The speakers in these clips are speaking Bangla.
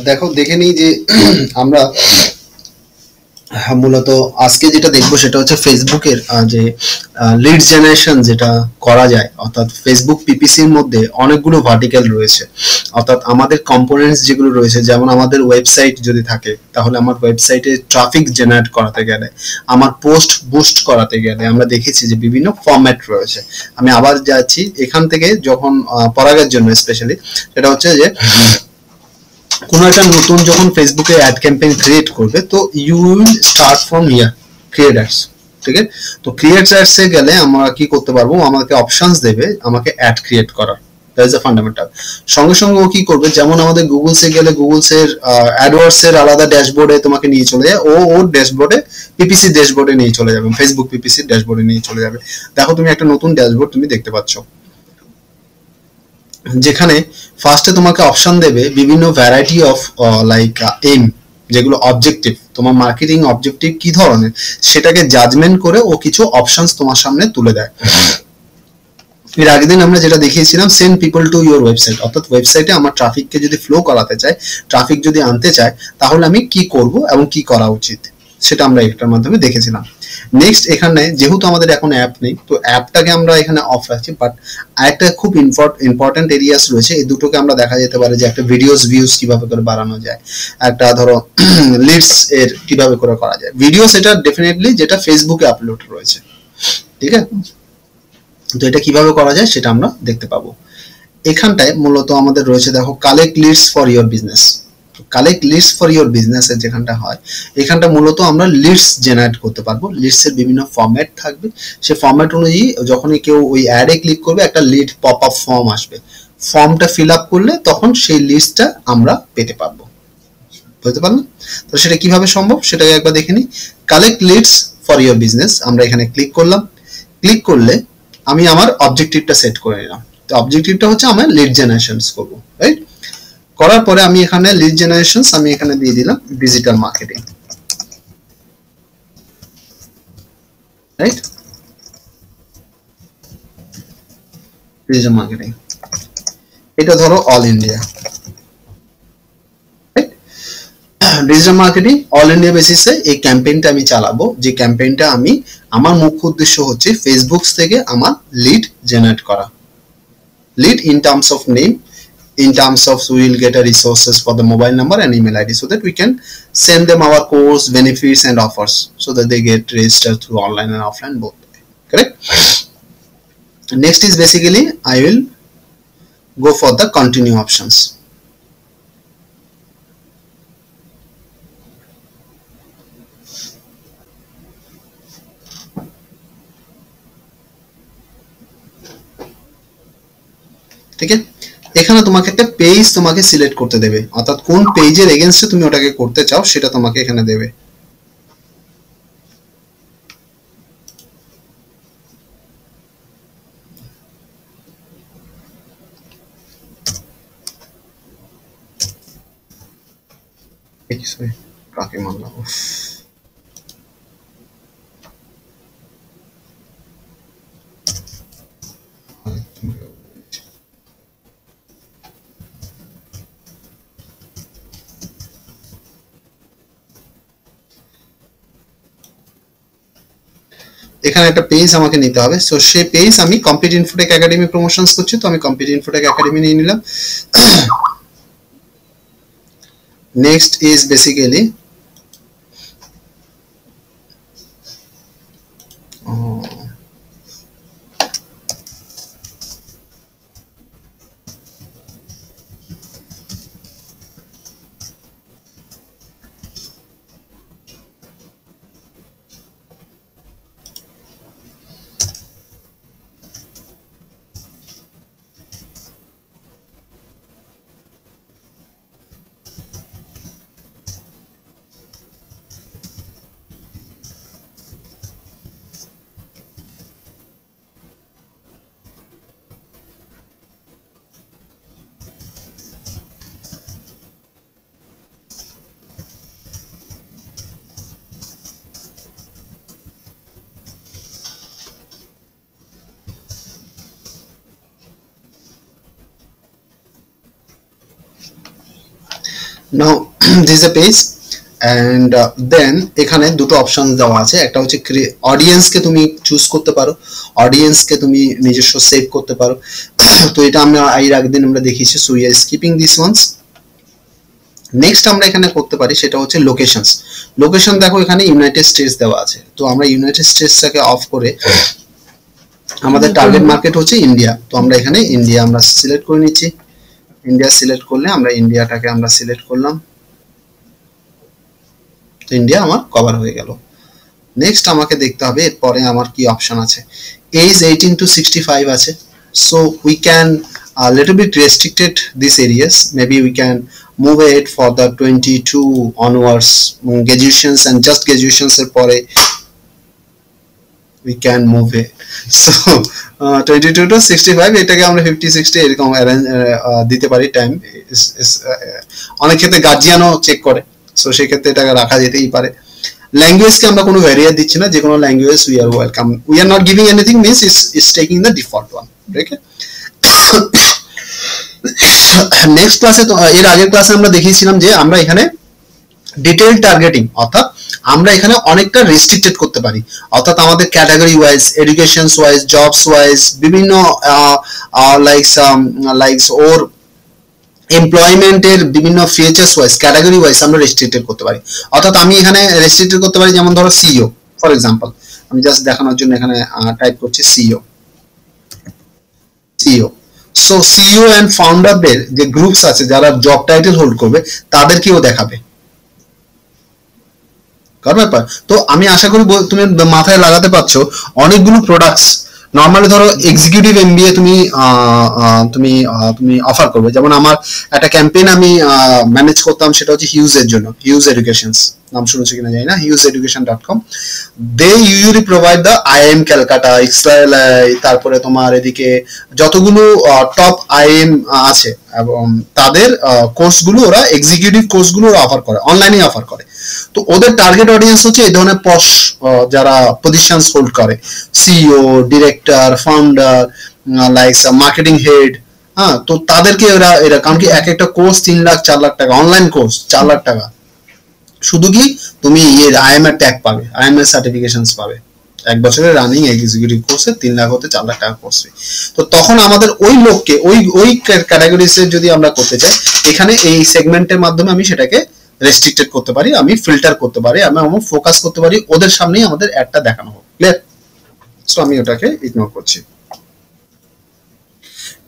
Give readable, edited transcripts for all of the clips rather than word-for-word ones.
দেখো দেখে নিই যে আমরা মূলত আজকে যেটা দেখবো সেটা হচ্ছে ফেসবুকের যে লিড জেনারেশন যেটা করা যায়, অর্থাৎ ফেসবুক পিপিসির মধ্যে অনেকগুলো ভার্টিক্যাল রয়েছে। অর্থাৎ আমাদের কম্পোনেন্টস যেগুলো রয়েছে, যেমন আমাদের ওয়েবসাইট যদি থাকে তাহলে আমার ওয়েবসাইটে ট্রাফিক জেনারেট করাতে গেলে, আমার পোস্ট বুস্ট করাতে গেলে আমরা দেখেছি যে বিভিন্ন ফরম্যাট রয়েছে। আমি আবার যাচ্ছি এখান থেকে, যখন পরাগের জন্য স্পেশালি সেটা হচ্ছে যে কোনো একটা নতুন যখন ফেসবুকে অ্যাড ক্যাম্পেইন ক্রিয়েট করবে, তো you will start from here create ads. ঠিক আছে, তো ক্রিয়েট অ্যাডসে গেলে আমরা কি করতে পারবো, আমাকে অপশনস দেবে আমাকে অ্যাড ক্রিয়েট করার। That is the fundamental. সঙ্গে সঙ্গে ও কি করবে, যেমন আমাদের গুগলসে গেলে গুগলসের অ্যাডওয়ার্ডসের আলাদা ড্যাশবোর্ডে তোমাকে নিয়ে চলে যায়, ও ওর ড্যাশবোর্ডে পিপিসি ড্যাশবোর্ডে নিয়ে চলে যাবে, ফেসবুক পিপিসি ড্যাশবোর্ডে নিয়ে চলে যাবে। দেখো তুমি একটা নতুন ড্যাশবোর্ড তুমি দেখতে পাচ্ছ, যেখানে ফার্স্টে তোমাকে অপশন দেবে বিভিন্ন ভ্যারাইটি অফ লাইক এম, যেগুলো অবজেক্টিভ, তোমার মার্কেটিং অবজেক্টিভ কি ধরনের সেটাকে জাজমেন্ট করে ও কিছু অপশনস তোমার সামনে তুলে দেয়। এর আগের দিন আমরা যেটা দেখিয়েছিলাম, send people to your website, অর্থাৎ ওয়েবসাইটে আমার ট্রাফিককে যদি ফ্লো করাতে চাই, ট্রাফিক যদি আনতে চাই, তাহলে আমি কি করব এবং কি করা উচিত সেটা আমরা এটার মাধ্যমে দেখেছিলাম। নেক্সট, এখানে যেহেতু আমাদের এখন অ্যাপ নেই, তো অ্যাপটাকে আমরা এখানে অফ রাখছি, বাট আরেকটা খুব ইম্পর্টেন্ট এরিয়াস রয়েছে, এই দুটোকে আমরা দেখা যেতে পারে যে একটা ভিডিওস ভিউজ কিভাবে করে বাড়ানো যায়, একটা ধরো লিডস এর কিভাবে করে করা যায়, ভিডিওস এটা ডেফিনেটলি যেটা ফেসবুকে আপলোড রয়েছে। ঠিক আছে, তো এটা কিভাবে করা যায় সেটা আমরা দেখতে পাবো। এখানটায় মূলত আমাদের রয়েছে, দেখো, collect leads for your business. Collect leads for your business এর যেখানটা হয়, এখানটা মূলত আমরা লিডস জেনারেট করতে পারবো। লিডস এর বিভিন্ন ফরম্যাট থাকবে, সেই ফরম্যাট অনুযায়ী যখনই কেউ ওই অ্যাডে ক্লিক করবে একটা লিড পপ আপ ফর্ম আসবে, ফর্মটা ফিল আপ করলে তখন সেই লিস্টটা আমরা পেতে পারবো। বুঝতে পারলাম? তো সেটা কিভাবে সম্ভব সেটাকে একবার দেখে নিই। Collect leads for your business, আমরা এখানে ক্লিক করলাম। ক্লিক করলে আমি আমার অবজেক্টিভটা সেট করে নিলাম। তো অবজেক্টিভটা হচ্ছে আমার লিড জেনারেশনস করব, রাইট? করার পরে আমি এখানে লিড জেনারেশনস আমি এখানে দিয়ে দিলাম digital marketing, right? Digital marketing, এটা ধরো all India, right? Digital marketing all India বেসিসে এই ক্যাম্পেইনটা আমি চালাবো, যে ক্যাম্পেইনটা আমি, আমার মুখ্য উদ্দেশ্য হচ্ছে ফেসবুক থেকে আমার লিড জেনারেট করা। Lead in terms of name, in terms of we will get a resources for the mobile number and email ID, so that we can send them our course benefits and offers, so that they get registered through online and offline both. Correct? Next is basically I will go for the continue options. ঠিক আছে, এখানে তোমাকে একটা পেজ তোমাকে সিলেক্ট করতে দেবে, অর্থাৎ কোন পেজের এগেইনস্টে তুমি ওটাকে করতে চাও সেটা তোমাকে এখানে দেবে। সরি, কাকে মানলাম। এখানে একটা পেজ আমাকে নিতে হবে, সো সেই পেজ আমি কমপ্লিট ইনফোটেক একাডেমি প্রমোশনস করছি, তো আমি কমপ্লিট ইনফোটেক একাডেমি নিয়ে নিলাম। Next is basically now this a page and then এখানে দুটো অপশন দেওয়া আছে, একটা হচ্ছে অডিয়েন্সকে তুমি চুজ করতে পারো, অডিয়েন্সকে তুমি নিজস্ব সেভ করতে পারো। তো এটা আমরা এর আগের দিন আমরা দেখিয়েছি, so we are skipping this ones. Next আমরা এখানে করতে পারি সেটা হচ্ছে লোকেশনস। লোকেশন দেখো এখানে ইউনাইটেড স্টেটস দেওয়া আছে, তো আমরা ইউনাইটেড স্টেটসটাকে অফ করে আমাদের টার্গেট মার্কেট হচ্ছে ইন্ডিয়া, তো আমরা এখানে ইন্ডিয়া আমরা সিলেক্ট করে নিচ্ছি। ইন্ডিয়া সিলেক্ট করলে আমরা ইন্ডিয়াটাকে আমরা সিলেক্ট করলাম, তো ইন্ডিয়া আমার কভার হয়ে গেল। নেক্সট আমাকে দেখতে হবে এরপরে আমার কি অপশন আছে। এজ 18 to 65 আছে, so we can a little bit restricted these areas, maybe we can move it for the 22 onwards, graduations and just graduations এর পরে we can move it, so 22 to 65 এটাকে আমরা 50-60 এরকম দিতে পারি টাইম। অনেক ক্ষেত্রে গার্জিয়ানও চেক করে, সো সেই ক্ষেত্রে এটাকে রাখা যেতেই পারে। ল্যাঙ্গুয়েজকে আমরা কোনো ভ্যারিয়ার দিচ্ছি না, যে কোনো language we are welcome, we are not giving anything, means it's taking the default one. Okay, next ক্লাসে এর আগের ক্লাসে আমরা দেখিয়েছিলাম যে আমরা এখানে ডিটেইল টার্গেটিং, অর্থাৎ আমরা এখানে অনেকটা রেস্ট্রিক্টেড করতে পারি, অর্থাৎ আমাদের category wise, education wise, jobs wise, বিভিন্ন লাইকস ওর এমপ্লয়মেন্টের বিভিন্ন ফিচার্স ওয়াইজ, ক্যাটাগরি ওয়াইজ আমরা রেস্ট্রিক্টেড করতে পারি। অর্থাৎ আমি এখানে রেস্ট্রিক্টেড করতে পারি, যেমন ধরো সিইও ফর এক্সাম্পল, আমি জাস্ট দেখানোর জন্য এখানে টাইপ করছি সিইও। সো সিইও এন্ড ফাউন্ডারদের যে গ্রুপস আছে যারা জব টাইটেল হোল্ড করবে তাদেরকেও দেখাবে, কারণ ব্যাপার। তো আমি আশা করি তুমি মাথায় লাগাতে পারছো অনেকগুলো প্রোডাক্টস। নর্মালি ধরো এক্সিকিউটিভ এমবিএ তুমি তুমি অফার করবে, যেমন আমার একটা ক্যাম্পেইন আমি ম্যানেজ করতাম, সেটা হচ্ছে হিউজের জন্য, হিউজ এডুকেশনস, নাম শুনেছো কিনা জানি না, hugeeducation.com। They usually provide the IIM Calcutta, XLRI, তারপরে তোমার এদিকে যতগুলো টপ আইএম আছে এবং তাদের কোর্সগুলো ওরা এক্সিকিউটিভ কোর্সগুলো ওরা অফার করে, অনলাইনে অফার করে। তো ওদের টার্গেট অডিয়েন্স হচ্ছে এই ধরনের পশ যারা পজিশনস হোল্ড করে, CEO, director, founder, like marketing head, হ্যাঁ। তো তাদেরকে এরা কারণ কি এক একটা কোর্স 3 লাখ 4 লাখ টাকা, অনলাইন কোর্স 4 লাখ টাকা, শুধু কি তুমি আইএম এর ট্যাগ পাবে, আইএম এর সার্টিফিকেশনস পাবে, 1 বছরের রানিং এক্সিকিউটিভ কোর্সে 3 লাখ হতে 4 লাখ টাকা কোর্স ফি। তো তখন আমাদের ওই লোককে ওই ক্যাটাগরিজের যদি আমরা করতে চাই, এখানে এই সেগমেন্টের মাধ্যমে আমি সেটাকে রেস্ট্রিক্টেড করতে পারি, আমি ফিল্টার করতে পারি, আমি ফোকাস করতে পারি, ওদের সামনেই আমাদের অ্যাডটা দেখানো হোক। ক্লিয়ার? সো আমি ওটাকে ইগনোর করছি।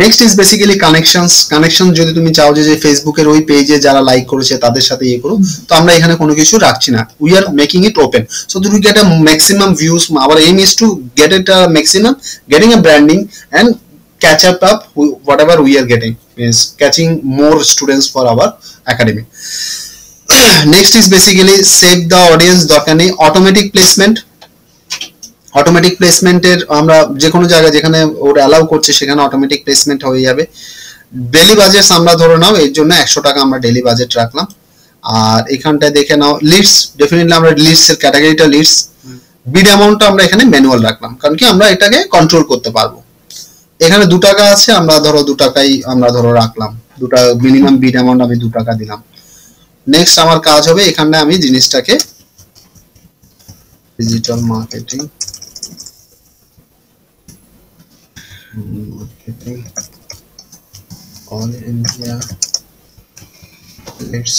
Next is basically connections. Connection যদি তুমি চাও যে ফেসবুকের ওই পেজে যারা লাইক করেছে তাদের সাথে ইয়ে করো, তো আমরা এখানে কোনো কিছু রাখছি না, we are making it open so to get a maximum views. Our aim is to get it a maximum, getting a branding and catch up whatever we are getting, means catching more students for our academy. Next is basically save the audience, দরকার নেই। অটোমেটিক প্লেসমেন্ট, অটোমেটিক প্লেসমেন্টের আমরা যে কোনো জায়গায় যেখানে ওরা অ্যালাউ করছে সেখানে অটোমেটিক প্লেসমেন্ট হয়ে যাবে। ডেলি বাজেট আমরা ধরে নাও, এর জন্য 100 টাকা আমরা ডেলি বাজেট রাখলাম। আর এখানটায় দেখে নাও লিডস, ডেফিনেটলি আমরা লিডস এর ক্যাটাগরিটা লিডস, বিড অ্যামাউন্টটা আমরা এখানে ম্যানুয়াল রাখলাম, কারণ কি আমরা এটাকে কন্ট্রোল করতে পারবো। এখানে 2 টাকা আছে, আমরা ধরো 2 টাকাই আমরা ধরো রাখলাম, 2 টাকা মিনিমাম বিড অ্যামাউন্ট আমি 2 টাকা দিলাম। নেক্সট আমার কাজ হবে এখানে আমি জিনিসটাকে digital marketing all India let's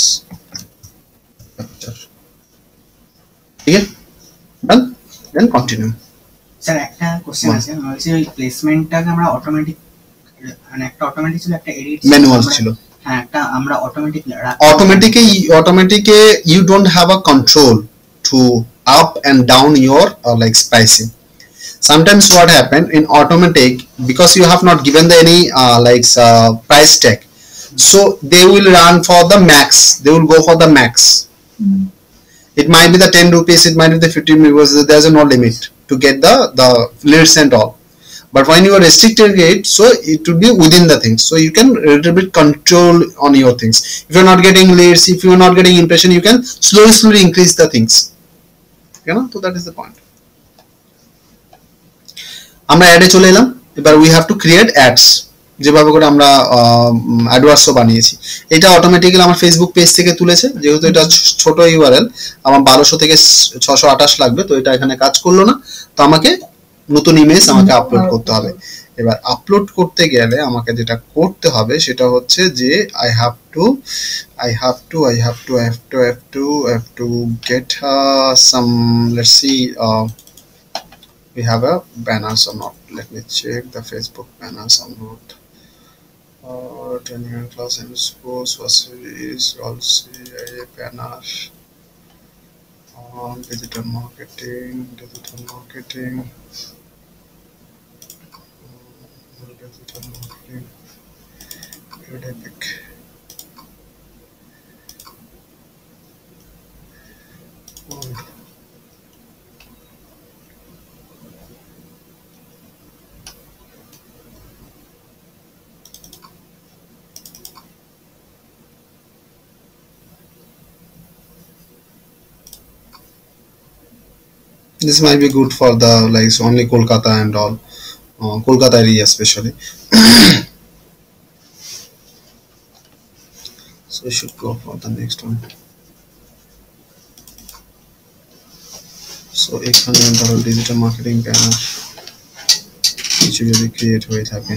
capture, ঠিক আছে, ডান, দেন কন্টিনিউ। স্যার একটা কোশ্চেন আছে, বলছি ওই প্লেসমেন্টটাকে আমরা অটোমেটিক, মানে একটা অটোমেটিক ছিল, একটা এডিট ম্যানুয়াল ছিল, হ্যাঁ একটা আমরা অটোমেটিকে you don't have a control to up and down your like pricing. Sometimes what happen in automatic, because you have not given the any price tag, so they will run for the max, they will go for the max. It might be the 10 rupees, it might be the 15 rupees, there's no limit to get the leads and all. But when you are restricted it, so it will be within the things, so you can a little bit control on your things. If you're not getting leads, if you're not getting impression, you can slowly increase the things, you know. So that is the point. আমরা অ্যাডে চলে এলাম, এবার we have to create ads. যেভাবে করে আমরা অ্যাডওয়ার্ডসও বানিয়েছি, এটা অটোমেটিক্যালি আমার ফেসবুক পেজ থেকে তুলেছে। যেহেতু এটা ছোট ইউআরএল, আমার 1200 থেকে 628 লাগবে, তো এটা এখানে কাজ করলো না। তো আমাকে নতুন ইমেজ আমাকে আপলোড করতে হবে। এবার আপলোড করতে গেলে আমাকে যেটা করতে হবে সেটা হচ্ছে যে I have to get some, let's see, we have a banners or not. Let me check the Facebook banners or not. Training and class and schools was is also a banner on digital marketing, digital marketing. Good epic. This might be good for the like only Kolkata and all, Kolkata area especially. So we should go for the next one. So এখানে ধরো ডিজিটাল মার্কেটিং ব্যানার কিছু যদি ক্রিয়েট হয়ে থাকে,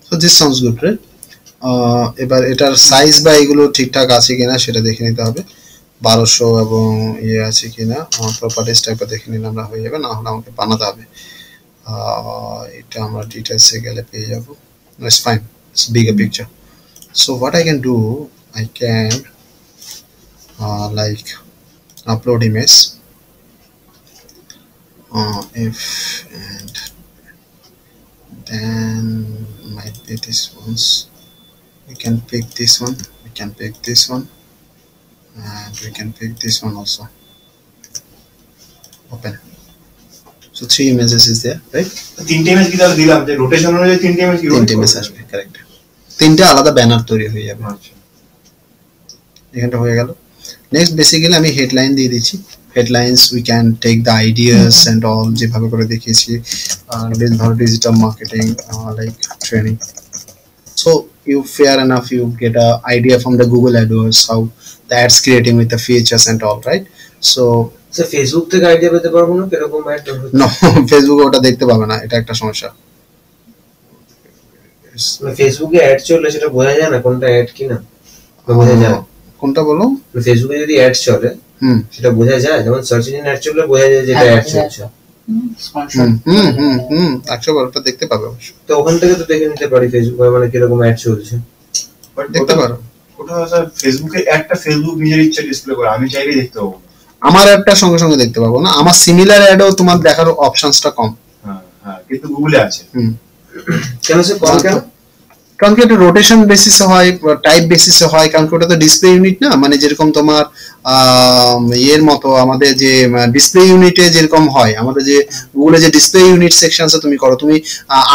so this sounds good, right? এবার এটার সাইজ বা এগুলো ঠিকঠাক আছে কিনা সেটা দেখে নিতে হবে। 1200 এবং ইয়ে আছে কিনা, প্রপার্টিজ টাইপে দেখে নিলে আমরা হয়ে যাবে, না হলে আমাকে বানাতে হবে। এটা আমরা ডিটেলসে গেলে পেয়ে যাব। It's fine, it's bigger picture. So what I can do, I can like upload image, if and then might be this ones. We can pick this one, we can pick this one, and we can pick this one also. Open. So 3 images is there, right? 3 image কি তাহলে দিলাম, যে রোটেশন অনুযায়ী 3 ইমেজ কি 3 ইমেজ আসবে, কারেক্ট। 3টা আলাদা ব্যানার তৈরি হয়ে যাবে। আচ্ছা, এখানটা হয়ে গেল। নেক্সট বেসিক্যালি আমি হেডলাইন দিয়ে দিচ্ছি। Headlines we can take the ideas and all, যেভাবে করে দেখিয়েছি, ধরো digital marketing like training. So you fair enough, you get a idea from the Google AdWords how the ads creating with the features and all, right? So sir Facebook থেকে আইডিয়া পেতে পারবো না কিরকম অ্যাড হচ্ছে? no, Facebook ওটা দেখতে পাবে না, এটা একটা সমস্যা। ফেসবুকে অ্যাড চললে সেটা বোঝা যায় না কোনটা অ্যাড কিনা, বোঝা যায়? কোনটা বলো? ফেসবুকে যদি অ্যাড চলে সেটা বোঝা যায়, যেমন সার্চ ইঞ্জিন অ্যাড চললে বোঝা যায় যে এটা অ্যাড চলছে। ওটা দেখতে পাবে অবশ্য। তো ওখান থেকে তো দেখে নিতে পারি ফেসবুকে মানে কিরকম অ্যাড চলছে, বাট দেখতে পারো। ওটা স্যার ফেসবুকে একটা ফেসবুক নিজের ইচ্ছা ডিসপ্লে করে, আমি চাইলেই দেখতে পাবো। আমার অ্যাডটা সঙ্গে সঙ্গে দেখতে পাবো না, আমার সিমিলার অ্যাডও তোমার দেখার অপশনসটা কম। হ্যাঁ হ্যাঁ, কিন্তু গুগলে আছে। কেন স্যার কম কেন? কারণ কি এটা রোটেশন বেসিসে হয়, টাইপ বেসিসে হয়, কারণ কি ওটা তো ডিসপ্লে ইউনিট না, মানে যেরকম তোমার এর মতো আমাদের যে ডিসপ্লে ইউনিটে যেরকম হয়, আমাদের যে গুগলে যে ডিসপ্লে ইউনিট সেকশনসে তুমি করো, তুমি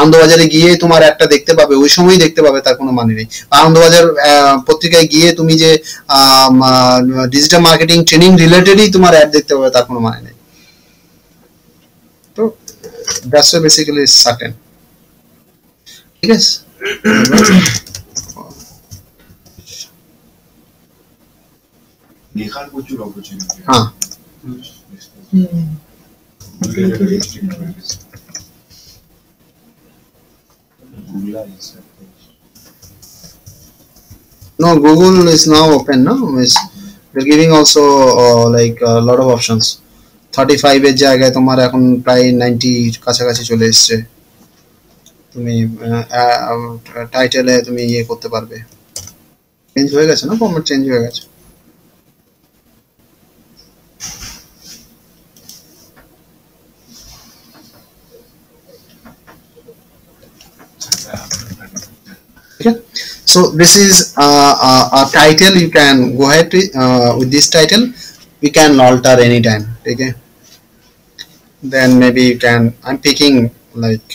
আনন্দবাজারে গিয়ে তোমার একটা দেখতে পাবে, ওই সময়ই দেখতে পাবে, তার কোনো মানে নেই। আনন্দবাজার পত্রিকায় গিয়ে তুমি যে ডিজিটাল মার্কেটিং ট্রেনিং রিলেটেডই তোমার অ্যাড দেখতে পাবে, তার কোনো মানে নেই। তো দ্যাটস বেসিক্যালি সার্টেন, ঠিক আছে? লেখার প্রচুর অপরচুনিটি। হ্যাঁ, no, Google is now open, no? They're giving also like a lot of options. 35 এর জায়গায় তোমার এখন প্রায় 90 কাছাকাছি চলে এসছে। তুমি টাইটেলে তুমি ইয়ে করতে পারবে, চেঞ্জ হয়ে গেছে না, ফরম্যাট চেঞ্জ হয়ে গেছে। Okay, so this is a title. You can go ahead with this title. We can alter anytime. Okay, then maybe you can, I'm picking like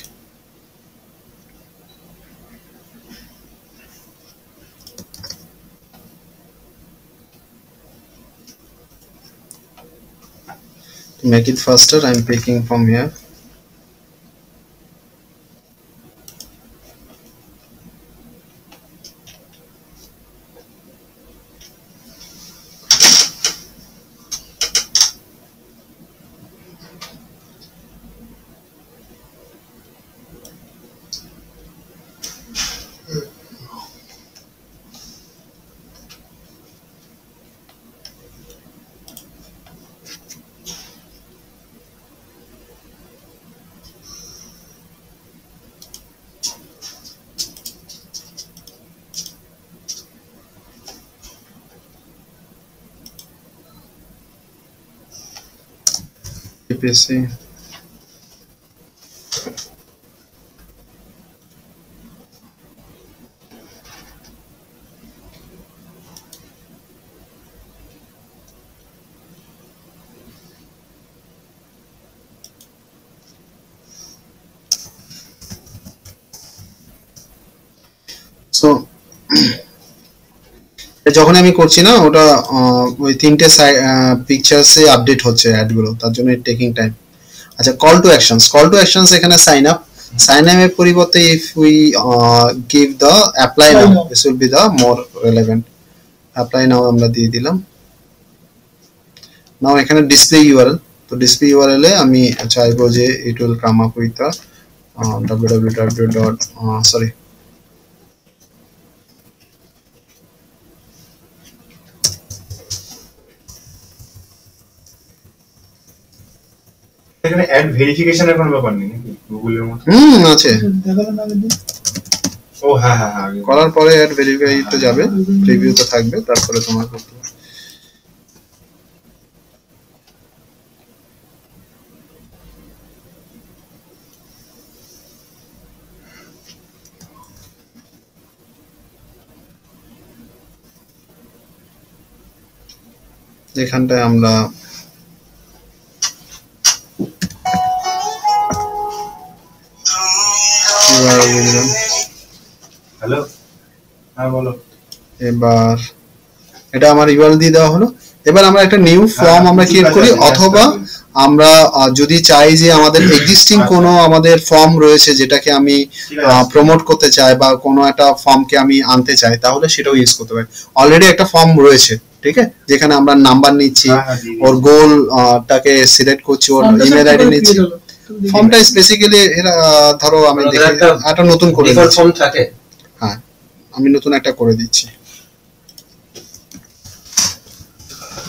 to make it faster, I'm picking from here. PPC. So যখন আমি করছি না ওটা ওই তিনটে পিকচারসে আপডেট হচ্ছে অ্যাড গুলো, তার জন্য টেকিং টাইম। আচ্ছা, কল টু অ্যাকশনস এখানে সাইন আপ এর পরিবর্তে if we give the apply now, this will be the more relevant. Apply now আমরা দিয়ে দিলাম। নাও এখানে ডিসপ্লে ইউআরএল, তো ডিসপ্লে ইউআরএল এ আমি চাইবো যে it will come up with the www. এখানে অ্যাড ভেরিফিকেশনের কোনো ব্যাপার নেই নাকি গুগলের মতো? আছে। ও হ্যাঁ হ্যাঁ হ্যাঁ, করার পরে অ্যাড ভেরিফাই তে যাবে, রিভিউতে থাকবে, তারপরে তোমার করতে হবে। এখানটায় আমরা হ্যালো, হ্যাঁ বলো। এবার এটা আমার ইউআরএল দিয়ে দেওয়া হলো। এবার আমরা একটা নিউ ফর্ম আমরা ক্রিয়েট করি, অথবা আমরা যদি চাই যে আমাদের এক্সিস্টিং কোনো আমাদের ফর্ম রয়েছে যেটাকে আমি প্রমোট করতে চাই বা কোনো একটা ফর্মকে আমি আনতে চাই, তাহলে সেটাও ইউজ করতে পারি। অলরেডি একটা ফর্ম রয়েছে, ঠিক আছে, যেখানে আমরা নাম্বার নিচ্ছি, ওর গোল টাকে সিলেক্ট করছি, ওর ইমেল আইডি নিচ্ছি। ফর্মটা বেসিক্যালি এরা ধরো আমি একটা নতুন করে দিচ্ছি। ফর্ম থাকে, হ্যাঁ আমি নতুন একটা করে দিচ্ছি,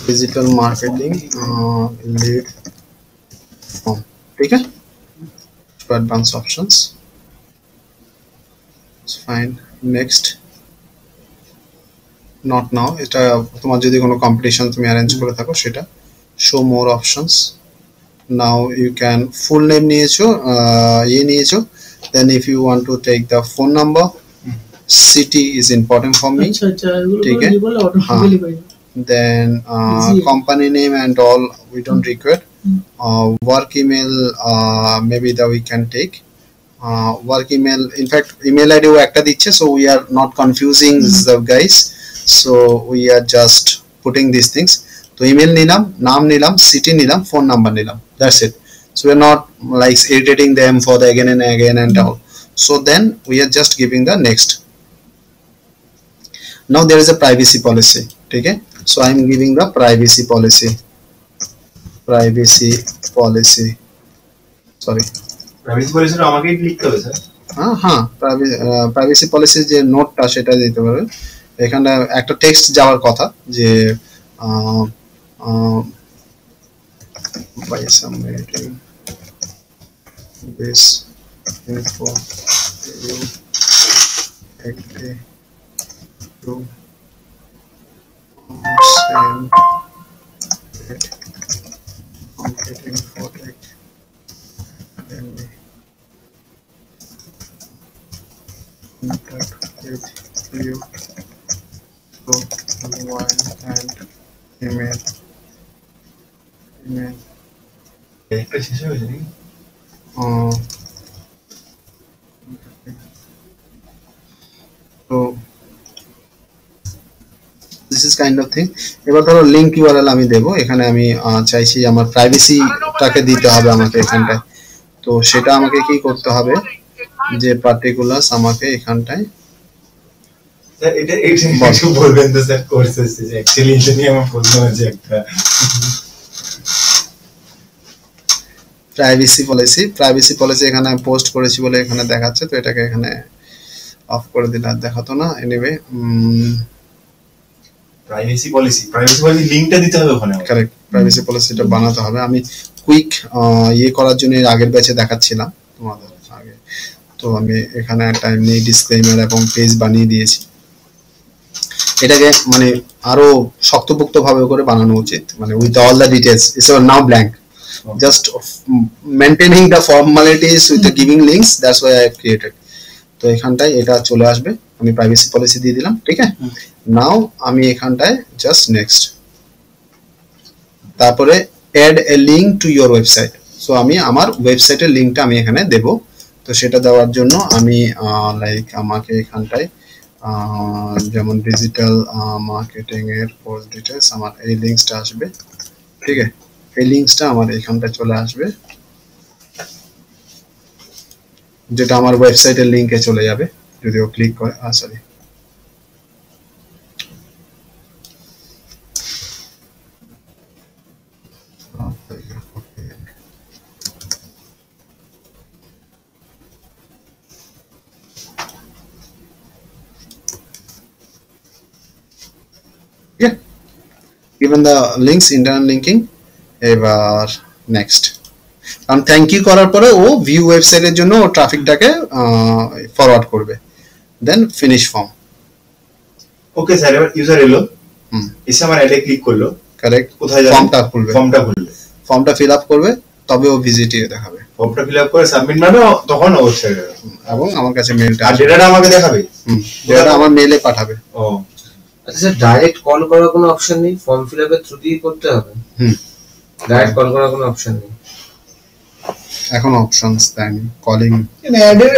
डिजिटल मार्केटिंग लीड फॉर्म, ठीक है। Advance options fine, next not now, এটা তোমার যদি কোনো কম্পিটিশন তুমি অ্যারেঞ্জ করে থাকো সেটা। Show more options, now you can full name নিয়েছো, নিয়েছো, then if you want to take the phone number, city is important for me, ঠিক है, then company name and all we don't require. Work email maybe that we can take, work email, in fact email id ও একটা দিচ্ছে, so we are not confusing the guys, so we are just putting these things. তো email নিলাম, নাম নিলাম, city নিলাম, phone number নিলাম, that's it. So we are not like irritating them for the again and all. So then we are just giving the next. Now there is a privacy policy, ठीक है, so I am giving the privacy policy, sorry, privacy পলিসিটা আমাকেই লিখতে হবে স্যার? হ্যাঁ প্রাইভেসি পলিসি যে নোটটা সেটা দিতে পারবে। এখানে একটা টেক্সট যাওয়ার কথা যে by submitting this info you agree to same marketing for like then we contact with you so mobile and email একটা শেষ হয়েছে নাকি? uh, so this is kind of thing. এবার ধরো লিংক ইউআরএল আমি দেব, এখানে আমি চাইছি আমার প্রাইভেসিটাকে দিতে হবে আমাকে এখানটায়। তো সেটা আমাকে কি করতে হবে, যে পার্টিকুলারস আমাকে এখানটায় স্যার এটা একটু বলবেন তো স্যার, কোর্স হচ্ছে যে অ্যাকচুয়ালি এটা নিয়ে আমার প্রশ্ন আছে একটা। প্রাইভেসি পলিসি এখানে পোস্ট করেছি বলে এখানে দেখাচ্ছে, তো এটাকে এখানে অফ করে দিলে আর দেখাতো না। এনিওয়ে প্রাইভেসি পলিসি লিংকটা দিতে হবে ওখানে। কারেক্ট, প্রাইভেসি পলিসিটা বানাতে হবে। আমি কুইক ইয়ে করার জন্য আগের ব্যাচে দেখাচ্ছিলাম তোমাদের আগে, তো আমি এখানে টাইম নেই ডিসক্লেইমার এবং পেজ বানিয়ে দিয়েছি। এটাকে মানে আরো শক্তপোক্ত ভাবে করে বানানো উচিত, মানে with all the details. It's now blank, just maintaining the formalities with the giving links, that's why I have created. তো এখানটায় এটা চলে আসবে, আমি প্রাইভেসি পলিসি দিয়ে দিলাম, ঠিক আছে। নাও আমি এখানটায় জাস্ট নেক্সট, তারপরে add a link to your website. So আমি আমার ওয়েবসাইটের লিংকটা আমি এখানে দেব। তো সেটা দেওয়ার জন্য আমি লাইক আমাকে এখানটায় যেমন ডিজিটাল মার্কেটিং এর পোস্ট ডিটেলস, আমার এই লিংকসটা আসবে, ঠিক আছে। এই লিংকসটা আমার এখানটায় চলে আসবে, যেটা আমার ওয়েবসাইটের লিংকে চলে যাবে যদিও ক্লিক করে। Sorry, given the links, internal linking। এবার নেক্সট, কারণ থ্যাংক ইউ করার পরে ও ভিউ ওয়েবসাইটের জন্য ও ট্রাফিকটাকে ফরওয়ার্ড করবে। Then finish form. Okay sir, এবার ইউজার এলো, এসে আমার অ্যাডে ক্লিক করলো, কারেক্ট, কোথায় যাবে? ফর্মটা খুলবে, ফর্মটা ফিল আপ করবে, তবে ও ভিজিটিয়ে দেখাবে। ফর্মটা ফিল আপ করে সাবমিট মানে তখন ওয়েবসাইটে যাবে এবং আমার কাছে মেইলটা আর ডেটাটা আমাকে দেখাবে, ডেটাটা আমার মেইলে পাঠাবে। ও আচ্ছা স্যার, ডাইরেক্ট কল করার কোনো অপশন নেই? ফর্ম ফিল আপের থ্রু দিয়ে করতে হবে? ডাইরেক্ট কল করার কোনো অপশন নেই এখন, অপশনস দেয়নি কলিং।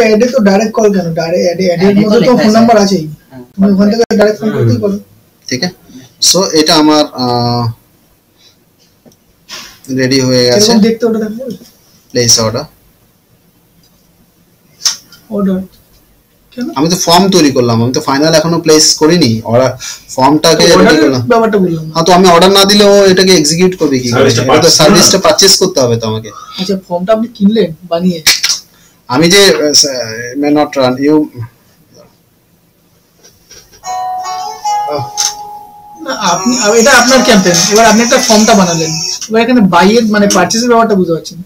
অ্যাডে তো ডাইরেক্ট কল কেন? ডাইরেক্ট অ্যাডের মধ্যে তো ফোন নাম্বার আছেই, তুমি ওখান থেকে ডাইরেক্ট ফোন করতেই পারো, ঠিক আছে। সো এটা আমার রেডি হয়ে গেছে। এরকম দেখতে ওটা দেখা যাবে, প্লেস অর্ডার। অর্ডার কেন? আমি তো ফর্ম তৈরি করলাম, আমি তো ফাইনাল এখনো প্লেস করিনি, অর্ডার ফর্মটাকে রেডি করলাম। ব্যাপারটা বললাম। হ্যাঁ, তো আমি অর্ডার না দিলেও এটাকে এক্সিকিউট করবে কি করে? এটা তো সার্ভিসটা পারচেজ করতে হবে তো আমাকে। আচ্ছা, ফর্মটা আপনি কিনলেন বানিয়ে? আমি যে মে নট রান ইউ, না আপনি, এটা আপনার ক্যাম্পেইন, এবার আপনি একটা ফর্মটা বানালেন, এবার এখানে বাইয়ের মানে পারচেজের ব্যাপারটা বুঝতে পারছেন।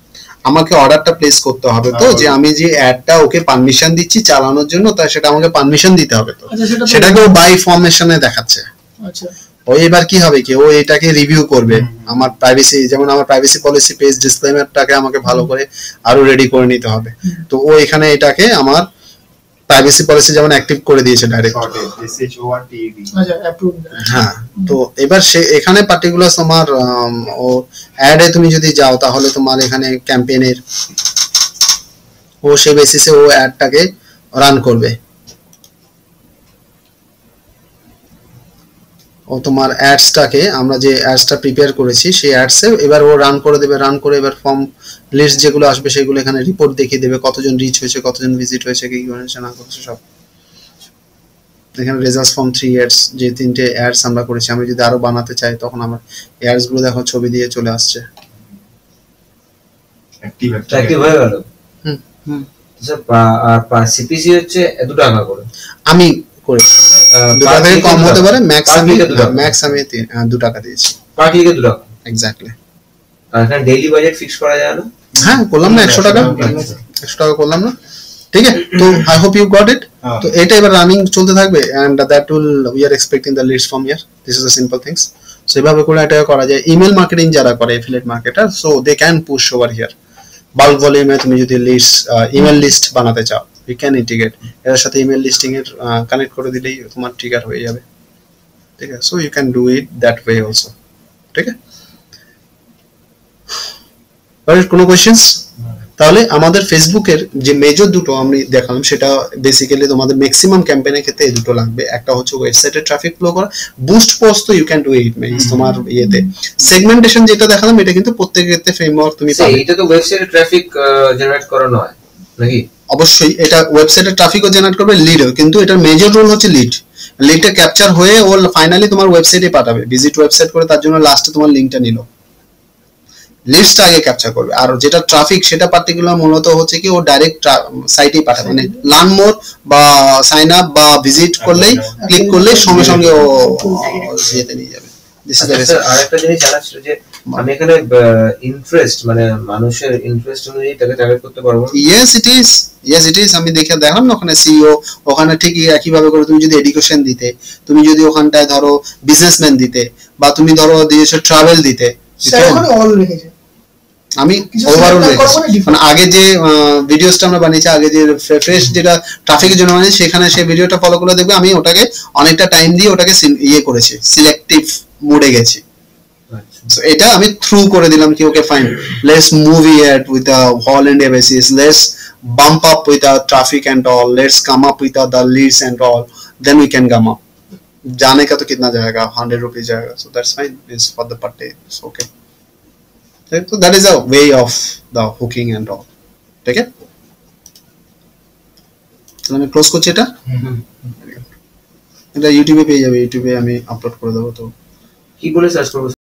আমাকে অর্ডারটা প্লেস করতে হবে তো, যে আমি যে অ্যাডটা ওকে পারমিশন দিচ্ছি চালানোর জন্য, তাই সেটা আমাকে পারমিশন দিতে হবে তো। আচ্ছা, সেটাকে ও বাই ফরমেশনে দেখাচ্ছে। আচ্ছা, ও এবার কি হবে কি, ও এটাকে রিভিউ করবে। আমার প্রাইভেসি, যেমন আমার প্রাইভেসি পলিসি পেজ ডিসক্লেমারটাকে আমাকে ভালো করে আরো রেডি করে নিতে হবে। তো ও এখানে এটাকে আমার প্রাইভেসি পলিসি যেমন অ্যাক্টিভ করে দিয়েছে ডাইরেক্ট। আচ্ছা, অ্যাপ্রুভ। হ্যাঁ, তো এবার সে এখানে পার্টিকুলার তোমার ও অ্যাডে তুমি যদি যাও তাহলে তোমার এখানে ক্যাম্পেইনের ও সেই বেসিসে ও অ্যাডটাকে রান করবে। ও তোমার অ্যাডসটাকে, আমরা যে অ্যাডসটা প্রিপেয়ার করেছি সেই অ্যাডসে এবার ও রান করে দেবে। রান করে এবার ফর্ম লিস্ট যেগুলো আসবে সেগুলো এখানে রিপোর্ট দেখিয়ে দেবে, কতজন রিচ হয়েছে, কতজন ভিজিট হয়েছে, কি করেছে না করেছে সব। এখানে রেজাল্টস ফর্ম 3 অ্যাডস, যে 3টে অ্যাডস আমরা করেছি, আমি যদি আরো বানাতে চাই তখন আমার অ্যাডস গুলো দেখো ছবি দিয়ে চলে আসছে। অ্যাক্টিভ হয়ে গেল। স্যার সিপিসি হচ্ছে 2 টাকা করে আমি করেছি, 2 টাকা থেকে কম হতে পারে, ম্যাক্স আমি 2 টাকা দিয়েছি। পার ক্লিকে 2 টাকা এক্স্যাক্টলি। আর এখানে ডেইলি বাজেট ফিক্স করা যায় না? হ্যাঁ, করলাম না 100 টাকা, 100 টাকা করলাম না, ঠিক আছে। তো I hope you got it. তো এটা এবার রানিং চলতে থাকবে and that will we are expecting the leads from here this is the simple things so এভাবে করে এটা করা যায় ইমেল মার্কেটিং যারা করে affiliate marketer so they can push over here bulk ভলিউমে তুমি যদি লিস্ট ইমেল লিস্ট বানাতে চাও ইউ ক্যান ইন্টিগ্রেট এর সাথে ইমেল লিস্টিং এর কানেক্ট করে দিলেই তোমার ট্রিগার হয়ে যাবে ঠিক আছে so you can do it that way also ঠিক আছে আর কোনো কোশ্চেনস তাহলে আমাদের ফেসবুকের যে মেজর দুটো আমি দেখালাম সেটা বেসিক্যালি তোমাদের ম্যাক্সিমাম ক্যাম্পেইনের ক্ষেত্রে এই দুটো লাগবে একটা হচ্ছে ওয়েবসাইটে ট্রাফিক ফ্লো করা বুস্ট পোস্ট তো you can do it means তোমার ইয়েতে সেগমেন্টেশন যেটা দেখালাম এটা কিন্তু প্রত্যেকের ক্ষেত্রে ফ্রেমওয়ার্ক তুমি পাবে এটা তো ওয়েবসাইটে ট্রাফিক জেনারেট করা নয় নাকি অবশ্যই এটা ওয়েবসাইটে ট্রাফিকও জেনারেট করবে লিডও কিন্তু এটার মেজর রোল হচ্ছে লিডটা ক্যাপচার হয়ে ও ফাইনালি তোমার ওয়েবসাইটে পাঠাবে ভিজিট ওয়েবসাইট করে তার জন্য লাস্টে তোমার লিংকটা নিল লিস্টটা আগে ক্যাপচার করবে আর যেটা ট্রাফিক সেটা পার্টিকুলার মূলত হচ্ছে কি ও ডাইরেক্ট সাইটেই পাঠাবে মানে লার্ন মোর বা সাইন আপ বা ভিজিট করলেই ক্লিক করলেই সঙ্গে সঙ্গে ও ইয়েতে নিয়ে যাবে আরেকটা জিনিস জানার ছিল যে আমি এখানে ইন্টারেস্ট মানে মানুষের ইন্টারেস্ট অনুযায়ী তাকে টার্গেট করতে পারবো ইয়েস ইট ইজ আমি দেখলাম না ওখানে সিইও ওখানে ঠিক একই ভাবে করে তুমি যদি এডুকেশন দিতে তুমি যদি ওখানটায় ধরো বিজনেসম্যান দিতে বা তুমি ধরো দিয়েছো ট্রাভেল দিতে সেখানে অল রেখেছে আমি ওভারঅল মানে আগে যে ভিডিওসটা আমরা বানিয়েছি আগে যে ফ্রেশ যেটা ট্রাফিকের জন্য বানিয়েছি সেখানে সেই ভিডিওটা ফলো করে দেখবে আমি ওটাকে অনেকটা টাইম দিয়ে ওটাকে ইয়ে করেছি সিলেক্টিভ মোডে গেছি সো এটা আমি থ্রু করে দিলাম কি okay fine let's move it with a all India basis let's bump up with the traffic and all let's come up with the leads and all then we can come up जाने का तो कितना जाएगा 100 रुपीज जाएगा so that's fine is for the per day it's okay so that is a way of the hooking and all ठीक है तो मैं क्लोज করছি এটা এটা ইউটিউবে পেয়ে যাবে ইউটিউবে আমি আপলোড করে দেব তো কি বলে সার্চ করব